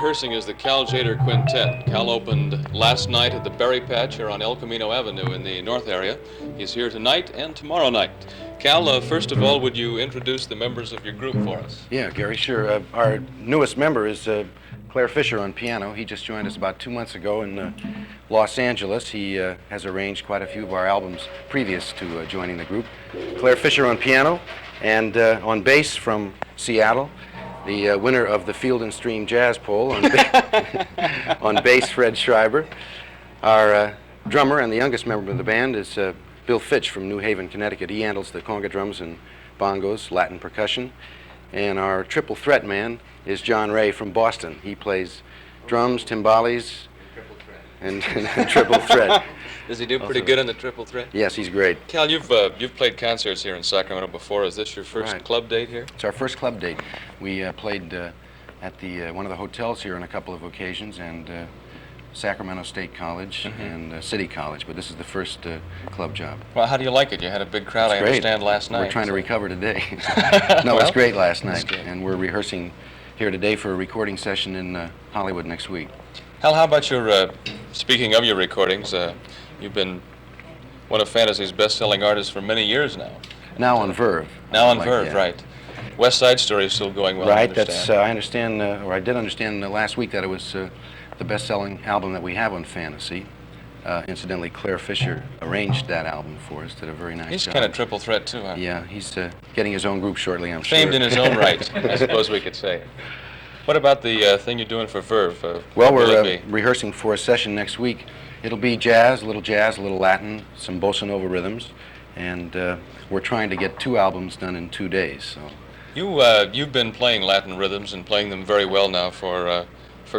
rehearsing is the Cal Tjader Quintet. Cal opened last night at the Berry Patch here on El Camino Avenue in the north area. He's here tonight and tomorrow night. Cal, first of all, would you introduce the members of your group for us? Yeah, Gary, sure. Our newest member is Clare Fischer on piano. He just joined us about 2 months ago in Los Angeles. He has arranged quite a few of our albums previous to joining the group. Clare Fischer on piano, and on bass from Seattle, the winner of the Field and Stream Jazz Poll on, on bass, Fred Schriber. Our drummer and the youngest member of the band is Bill Fitch from New Haven, Connecticut. He handles the conga drums and bongos, Latin percussion. And our triple threat man is John Ray from Boston. He plays drums, timbales, and triple threat. Does he do pretty good on the triple threat? Yes, he's great. Cal, you've played concerts here in Sacramento before. Is this your first club date here? It's our first club date. We played at the one of the hotels here on a couple of occasions, and Sacramento State College and City College, but this is the first club job. Well, how do you like it? You had a big crowd, I understand, last night. We're trying to recover today. No, it was great last night, and we're rehearsing here today for a recording session in Hollywood next week. Hal, how about your, speaking of your recordings, you've been one of Fantasy's best-selling artists for many years now. Now on Verve. Now on Verve, right. West Side Story is still going well, right, that's, I understand, or I did understand last week that it was the best-selling album that we have on Fantasy. Incidentally, Clare Fischer arranged that album for us, did a very nice job. He's kind of triple threat, too, huh? Yeah, he's getting his own group shortly, I'm sure. Famed in his own right, I suppose we could say. What about the thing you're doing for Verve? Well, we're rehearsing for a session next week. It'll be jazz, a little Latin, some bossa nova rhythms, and we're trying to get 2 albums done in 2 days. So you've been playing Latin rhythms and playing them very well now for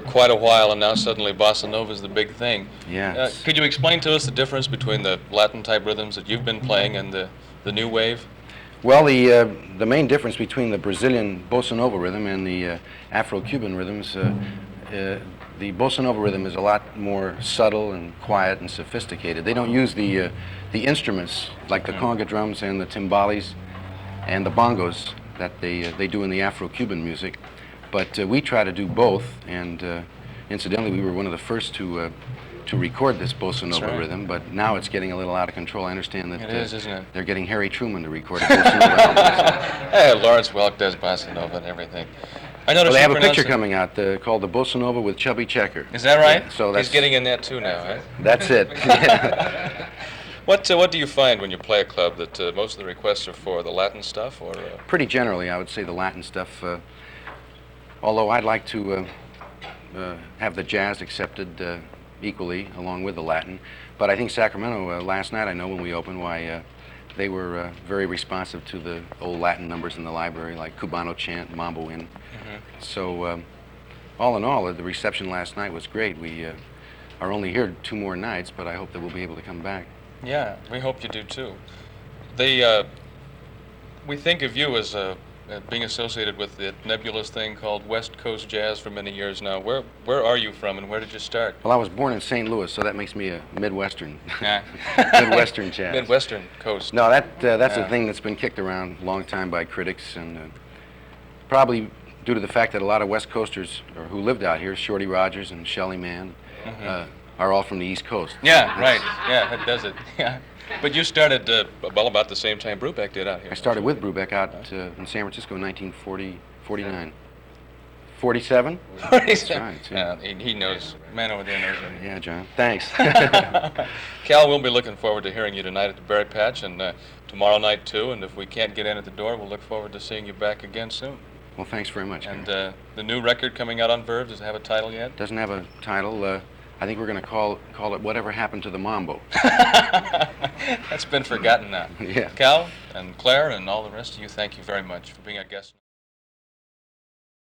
quite a while, and now suddenly bossa nova is the big thing. Yes. Could you explain to us the difference between the Latin type rhythms that you've been playing and the new wave? Well, the main difference between the Brazilian bossa nova rhythm and the Afro-Cuban rhythms, the bossa nova rhythm is a lot more subtle and quiet and sophisticated. They don't use the instruments like the conga drums and the timbales and the bongos that they do in the Afro-Cuban music. But we try to do both, and incidentally, we were one of the first to record this bossa nova rhythm, but now it's getting a little out of control. I understand that it is, isn't it? They're getting Harry Truman to record a bossa nova album. Hey, Lawrence Welk does bossa nova and everything. I noticed they have a picture coming out called the Bossa Nova with Chubby Checker. Is that right? Yeah, so he's getting in that too now, right? That's it. What do you find when you play a club that most of the requests are for the Latin stuff, or? Pretty generally, I would say the Latin stuff. Although I'd like to have the jazz accepted equally along with the Latin. But I think Sacramento last night, I know when we opened, why they were very responsive to the old Latin numbers in the library, like Cubano Chant, Mambo In. So all in all, the reception last night was great. We are only here 2 more nights, but I hope that we'll be able to come back. Yeah, we hope you do too. We think of you as being associated with the nebulous thing called West Coast jazz for many years now. Where are you from, and where did you start? Well, I was born in St. Louis, so that makes me a Midwestern. Yeah. Midwestern jazz. Midwestern coast. No, that's a thing that's been kicked around a long time by critics, and probably due to the fact that a lot of West Coasters who lived out here, Shorty Rogers and Shelly Manne, are all from the East Coast. Yeah, right. Yeah, that does it. Yeah. But you started, well, about the same time Brubeck did out here. I started with Brubeck out in San Francisco in 1949. 47? 47. That's right. Yeah, he knows. Man over there knows. Yeah, John. Thanks. Cal, we'll be looking forward to hearing you tonight at the Berry Patch, and tomorrow night too. And if we can't get in at the door, we'll look forward to seeing you back again soon. Well, thanks very much. And the new record coming out on Verve, does it have a title yet? Doesn't have a title. I think we're going to call it Whatever Happened to the Mambo. That's been forgotten now. Yeah. Cal and Clare and all the rest of you, thank you very much for being our guest.